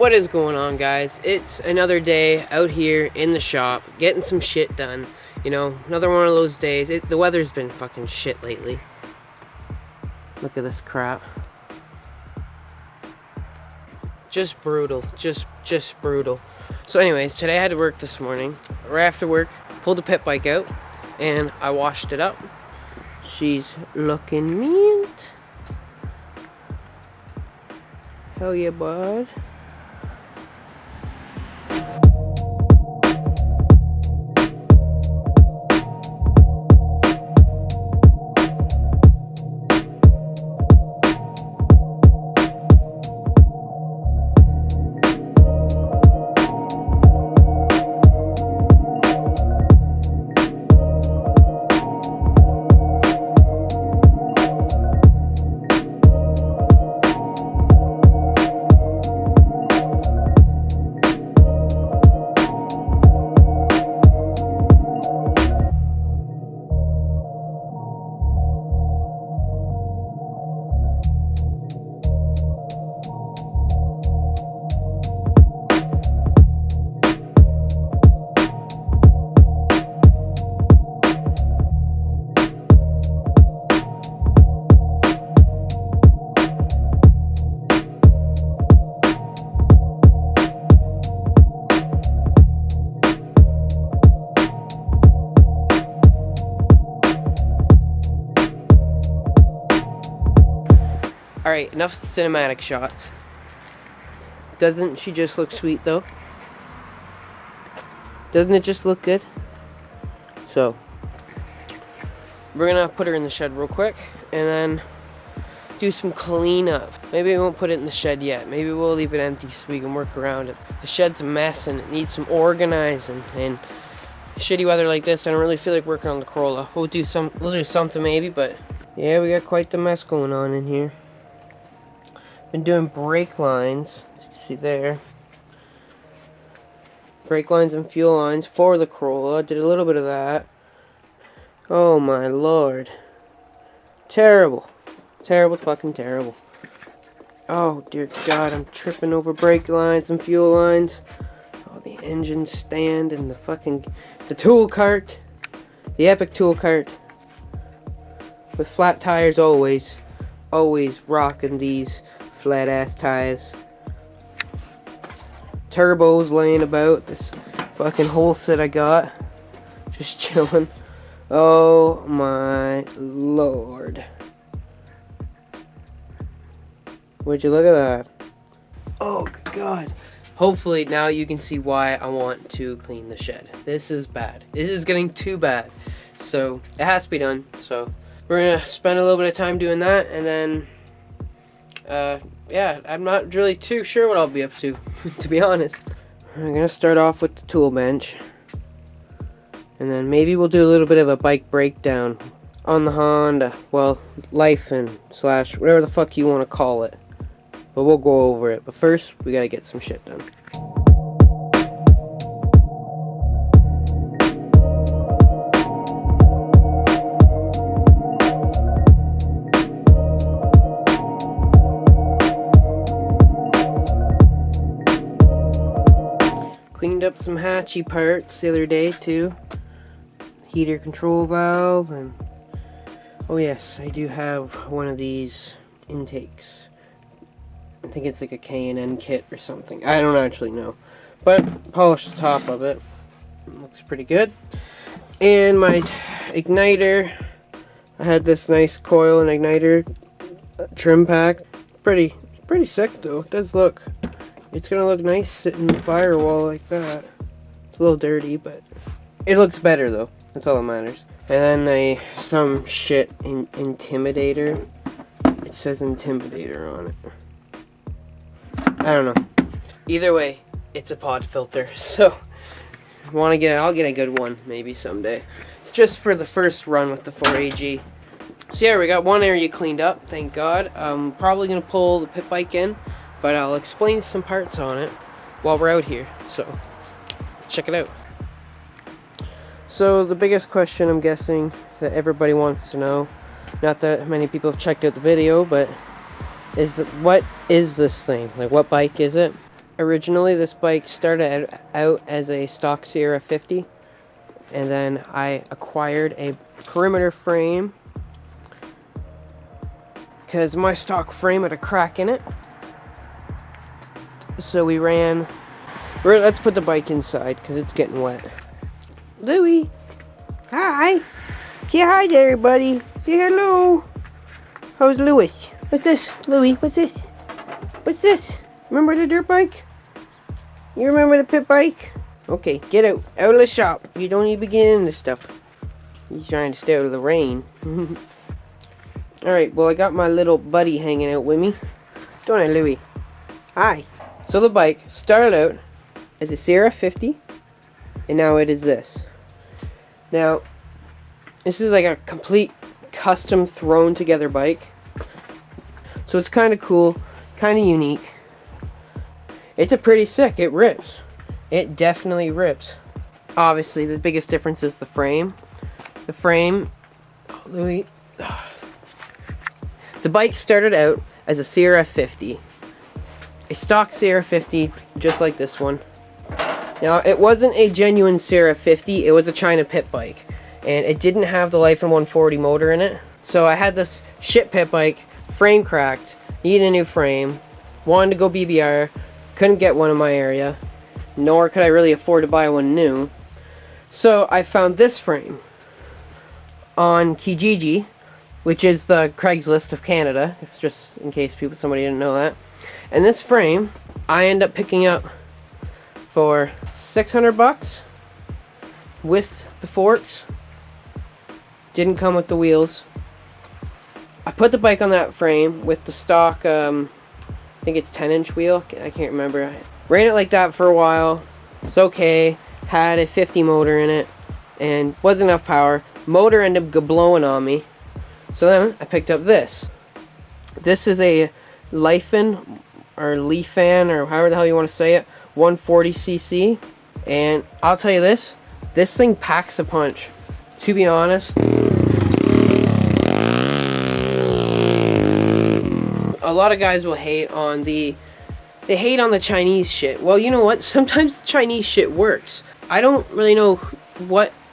What is going on, guys? It's another day out here in the shop getting some shit done. You know, another one of those days. The weather's been fucking shit lately. Look at this crap. Just brutal. Just brutal. So anyways, today I had to work this morning. Right after work, pulled the pit bike out and I washed it up. She's looking mint. Hell yeah, bud. Alright, enough of the cinematic shots. Doesn't she just look sweet though? Doesn't it just look good? So, we're gonna put her in the shed real quick and then do some cleanup. Maybe we won't put it in the shed yet. Maybe we'll leave it empty so we can work around it. The shed's a mess and it needs some organizing, and shitty weather like this, I don't really feel like working on the Corolla. We'll do something maybe, but yeah, we got quite the mess going on in here. Been doing brake lines, as you can see there. Brake lines and fuel lines for the Corolla. Did a little bit of that. Oh my lord. Terrible. Terrible, fucking terrible. Oh dear God, I'm tripping over brake lines and fuel lines. Oh, the engine stand and the tool cart. The epic tool cart. With flat tires always. Always rocking these flat ass tires. Turbos laying about. This fucking whole set I got. Just chilling. Oh my lord. Would you look at that? Oh good God. Hopefully now you can see why I want to clean the shed. This is bad. This is getting too bad. So it has to be done. So we're gonna spend a little bit of time doing that, and then yeah, I'm not really too sure what I'll be up to, to be honest. I'm gonna start off with the tool bench, and then maybe we'll do a little bit of a bike breakdown on the Honda. Well, life and slash whatever the fuck you want to call it. But we'll go over it. But first, we gotta get some shit done. Cleaned up some hatchy parts the other day too. Heater control valve, and oh yes, I do have one of these intakes. I think it's like a K&N kit or something. I don't actually know. But polished the top of it. Looks pretty good. And my igniter, I had this nice coil and igniter trim pack. Pretty sick though. It does look. It's gonna look nice sitting in the firewall like that. It's a little dirty, but it looks better though. That's all that matters. And then some shit intimidator. It says intimidator on it. I don't know. Either way, it's a pod filter. So I'll get a good one maybe someday. It's just for the first run with the 4AG. So yeah, we got one area cleaned up, thank God. I'm probably gonna pull the pit bike in, but I'll explain some parts on it while we're out here. So check it out. So the biggest question I'm guessing that everybody wants to know, not that many people have checked out the video, but is what is this thing? Like, what bike is it? Originally, this bike started out as a stock Sierra 50, and then I acquired a perimeter frame because my stock frame had a crack in it. So we ran. Let's put the bike inside because it's getting wet. Louie, hi. Say hi to everybody. Say hello. How's Lewis? What's this, Louie? What's this? What's this? Remember the dirt bike? You remember the pit bike? Okay, get out of the shop. You don't need to be getting into stuff. He's trying to stay out of the rain. Alright, well, I got my little buddy hanging out with me. Don't I, Louie? Hi. So the bike started out as a Sierra 50, and now it is this. Now, this is like a complete custom thrown together bike. So it's kind of cool, kind of unique. It's a pretty sick. It rips. It definitely rips. Obviously, the biggest difference is the frame. The frame, Louis. The bike started out as a Sierra 50. A stock Sierra 50, just like this one. Now, it wasn't a genuine Sierra 50, it was a China pit bike. And it didn't have the Life in 140 motor in it. So I had this shit pit bike, frame cracked, needed a new frame, wanted to go BBR, couldn't get one in my area, nor could I really afford to buy one new. So I found this frame on Kijiji, which is the Craigslist of Canada, it's just in case somebody didn't know that. And this frame, I end up picking up for 600 bucks with the forks. Didn't come with the wheels. I put the bike on that frame with the stock, I think it's 10-inch wheel. I can't remember. Ran it like that for a while. It's okay. Had a 50 motor in it, and wasn't enough power. Motor ended up blowing on me. So then I picked up this. This is a Leifan or Leifan or however the hell you want to say it, 140cc, and I'll tell you this thing packs a punch. To be honest, a lot of guys will hate on the Chinese shit. Well, you know what? Sometimes the Chinese shit works. I don't really know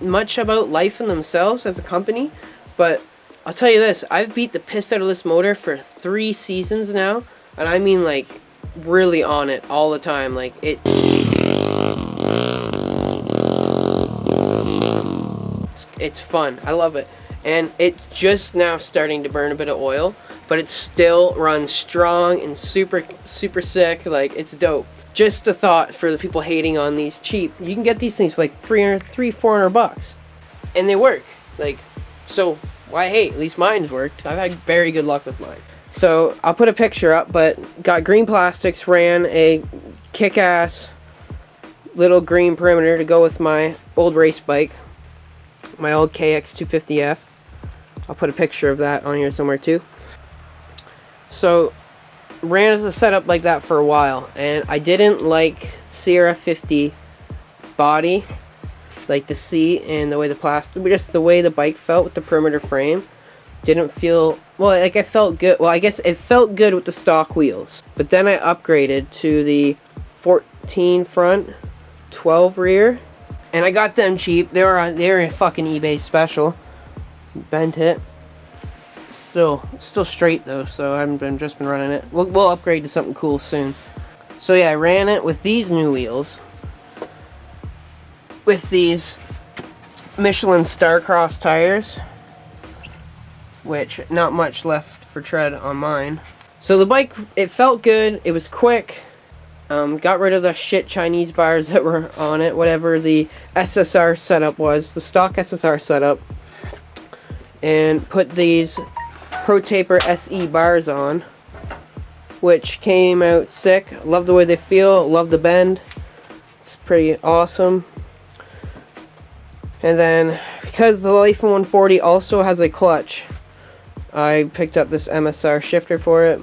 much about Leifan themselves as a company, but I'll tell you this, I've beat the piss out of this motor for 3 seasons now, and I mean like really on it all the time. Like it's fun. I love it. And it's just now starting to burn a bit of oil, but it still runs strong and super sick. Like, it's dope. Just a thought for the people hating on these cheap. You can get these things for like 300-400 bucks. And they work. Like, so why hate? At least mine's worked. I've had very good luck with mine. So I'll put a picture up, but got green plastics, ran a kick-ass little green perimeter to go with my old race bike, my old KX250F. I'll put a picture of that on here somewhere too. So ran as a setup like that for a while, and I didn't like Sierra 50 body, like the seat and the way the plastic, just the way the bike felt with the perimeter frame. Didn't feel, well, like I felt good. Well, I guess it felt good with the stock wheels. But then I upgraded to the 14 front, 12 rear, and I got them cheap. They were a fucking eBay special. Bent it. Still straight though, so I haven't just been running it. We'll upgrade to something cool soon. So yeah, I ran it with these new wheels, with these Michelin Starcross tires, which not much left for tread on mine. So the bike, it felt good, it was quick. Got rid of the shit Chinese bars that were on it, whatever the SSR setup was, the stock SSR setup, and put these Pro Taper SE bars on, which came out sick. Love the way they feel, love the bend. It's pretty awesome. And then, because the Life in 140 also has a clutch, I picked up this MSR shifter for it.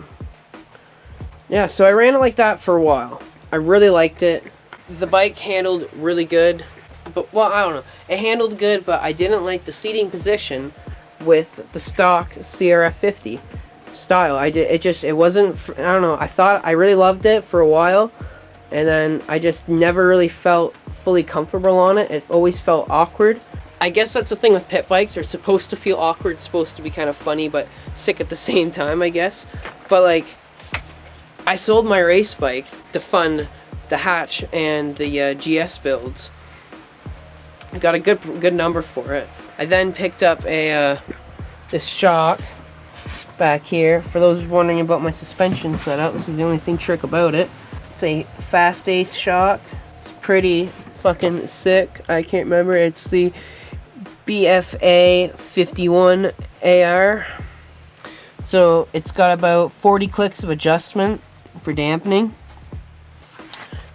Yeah, so I ran it like that for a while. I really liked it. The bike handled really good, but, well, I don't know. It handled good, but I didn't like the seating position with the stock Sierra 50 style. It wasn't, I don't know, I really loved it for a while, and then I just never really felt fully comfortable on it. It always felt awkward. I guess that's the thing with pit bikes. They're supposed to feel awkward, supposed to be kind of funny, but sick at the same time, I guess. But like, I sold my race bike to fund the hatch and the GS builds. I got a good number for it. I then picked up a this shock back here. For those wondering about my suspension setup, this is the only trick about it. It's a Fast Ace shock. It's pretty fucking sick. I can't remember. It's the BFA 51 AR. So it's got about 40 clicks of adjustment for dampening,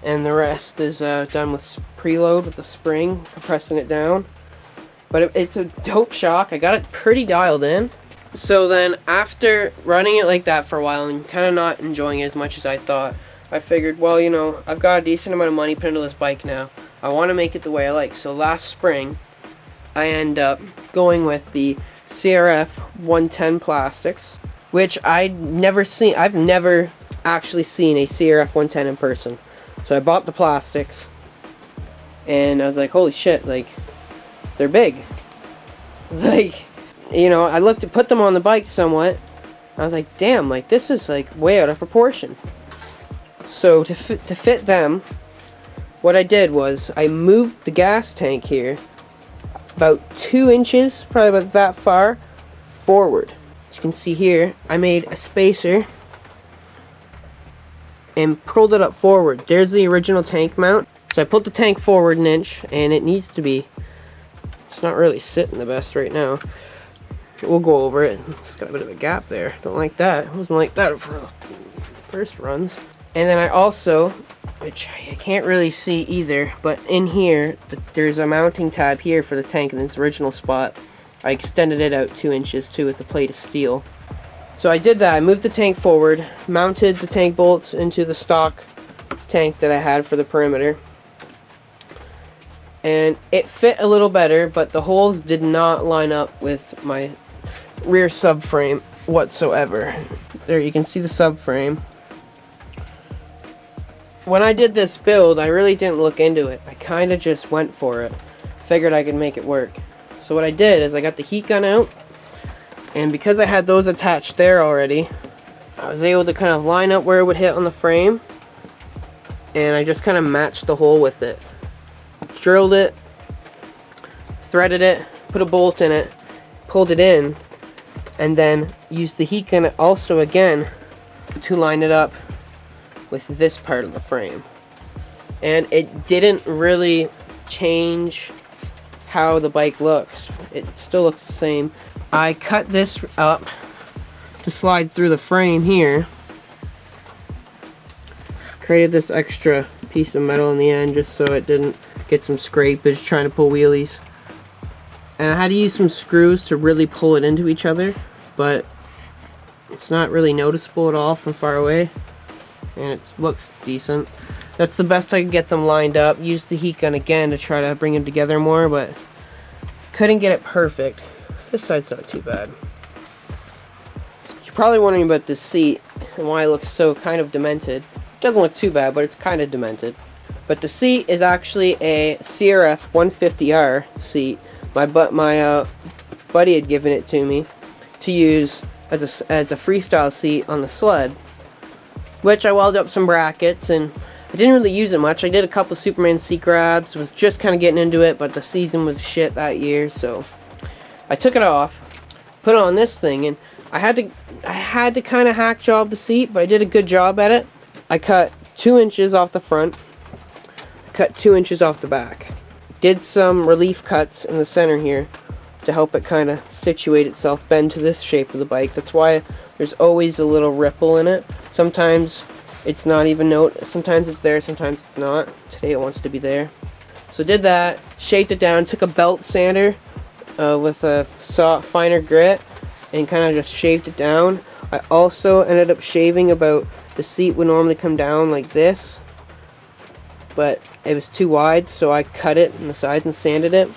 and the rest is done with preload with the spring, compressing it down. But it's a dope shock. I got it pretty dialed in. So then after running it like that for a while and kind of not enjoying it as much as I thought, I figured, well, you know, I've got a decent amount of money put into this bike now. I want to make it the way I like. So last spring, I end up going with the CRF 110 plastics, which I've never actually seen a CRF 110 in person. So I bought the plastics, and I was like, holy shit, like, they're big. Like, you know, I put them on the bike somewhat. I was like, damn, like, this is like way out of proportion. So to fit them, what I did was I moved the gas tank here about 2 inches, probably about that far, forward. As you can see here, I made a spacer and pulled it up forward. There's the original tank mount. So I pulled the tank forward an inch, and it needs to be, it's not really sitting the best right now. We'll go over it. It's got a bit of a gap there. Don't like that. It wasn't like that for first runs. And then I also, which I can't really see either, but in here, there's a mounting tab here for the tank in its original spot. I extended it out 2 inches too with a plate of steel. So I did that. I moved the tank forward, mounted the tank bolts into the stock tank that I had for the perimeter, and it fit a little better, but the holes did not line up with my rear subframe whatsoever. There you can see the subframe. When I did this build, I really didn't look into it. I kind of just went for it. Figured I could make it work. So what I did is I got the heat gun out, and because I had those attached there already, I was able to kind of line up where it would hit on the frame, and I just kind of matched the hole with it. Drilled it, threaded it, put a bolt in it, pulled it in, and then used the heat gun also again to line it up with this part of the frame. And it didn't really change how the bike looks. It still looks the same. I cut this up to slide through the frame here. Created this extra piece of metal in the end just so it didn't get some scrapage trying to pull wheelies. And I had to use some screws to really pull it into each other, but it's not really noticeable at all from far away, and it looks decent. That's the best I could get them lined up. Used the heat gun again to try to bring them together more, but couldn't get it perfect. This side's not too bad. You're probably wondering about this seat and why it looks so kind of demented. It doesn't look too bad, but it's kind of demented. But the seat is actually a CRF 150R seat. My buddy had given it to me to use as a freestyle seat on the sled, which I welded up some brackets, and I didn't really use it much. I did a couple Superman seat grabs, was just kind of getting into it, but the season was shit that year, so I took it off, put it on this thing, and I had to kind of hack job the seat, but I did a good job at it. I cut 2 inches off the front, cut 2 inches off the back. Did some relief cuts in the center here to help it kind of situate itself, bend to this shape of the bike. That's why there's always a little ripple in it. Sometimes it's not even sometimes it's there, sometimes it's not. Today it wants to be there. So did that, shaped it down, took a belt sander with a finer grit and kind of just shaved it down. I also ended up shaving about, the seat would normally come down like this, but it was too wide, so I cut it in the sides and sanded it,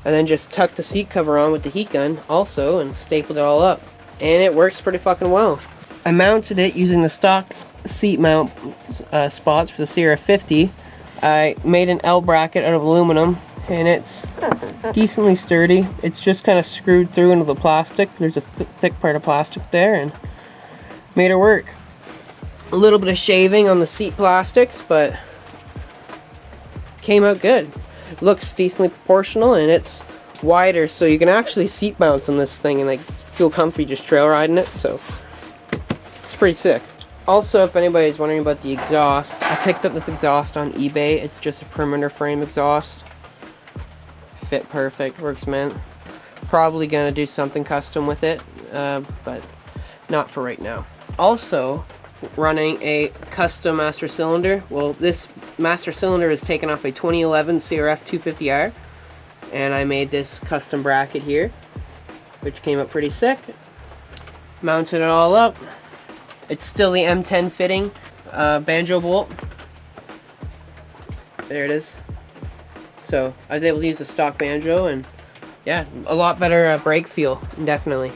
and then just tucked the seat cover on with the heat gun also and stapled it all up, and it works pretty fucking well. I mounted it using the stock seat mount spots for the Sierra 50. I made an L bracket out of aluminum, and it's decently sturdy. It's just kind of screwed through into the plastic. There's a thick part of plastic there, and made it work. A little bit of shaving on the seat plastics, but came out good. Looks decently proportional, and it's wider, so you can actually seat bounce on this thing and like feel comfy just trail riding it, so it's pretty sick. Also, if anybody's wondering about the exhaust, I picked up this exhaust on eBay. It's just a perimeter frame exhaust. Fit perfect, works mint. Probably gonna do something custom with it, but not for right now. Also, running a custom master cylinder. Well, this master cylinder is taken off a 2011 CRF 250R, and I made this custom bracket here, which came up pretty sick. Mounted it all up. It's still the M10 fitting banjo bolt. There it is. So I was able to use a stock banjo, and yeah, a lot better brake feel, definitely.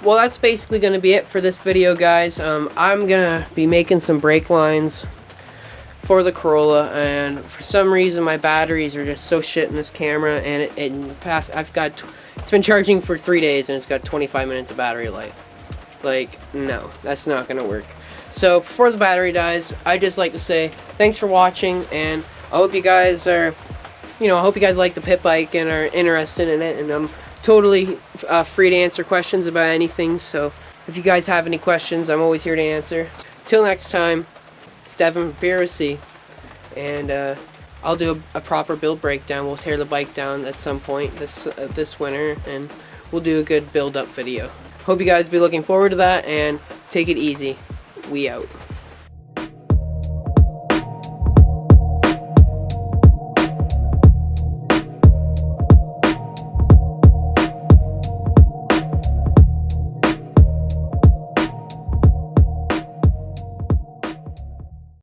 Well, that's basically going to be it for this video, guys. I'm going to be making some brake lines for the Corolla, and for some reason my batteries are just so shit in this camera, and it's been charging for 3 days and it's got 25 minutes of battery life. Like, no, that's not gonna work. So before the battery dies, I just like to say thanks for watching, and I hope you guys are, I hope you guys like the Pitbike and are interested in it, and I'm totally free to answer questions about anything, so if you guys have any questions, I'm always here to answer. Till next time, it's Devin from PRC, and I'll do a proper build breakdown. We'll tear the bike down at some point this winter, and we'll do a good build up video. Hope you guys be looking forward to that, and take it easy. We out.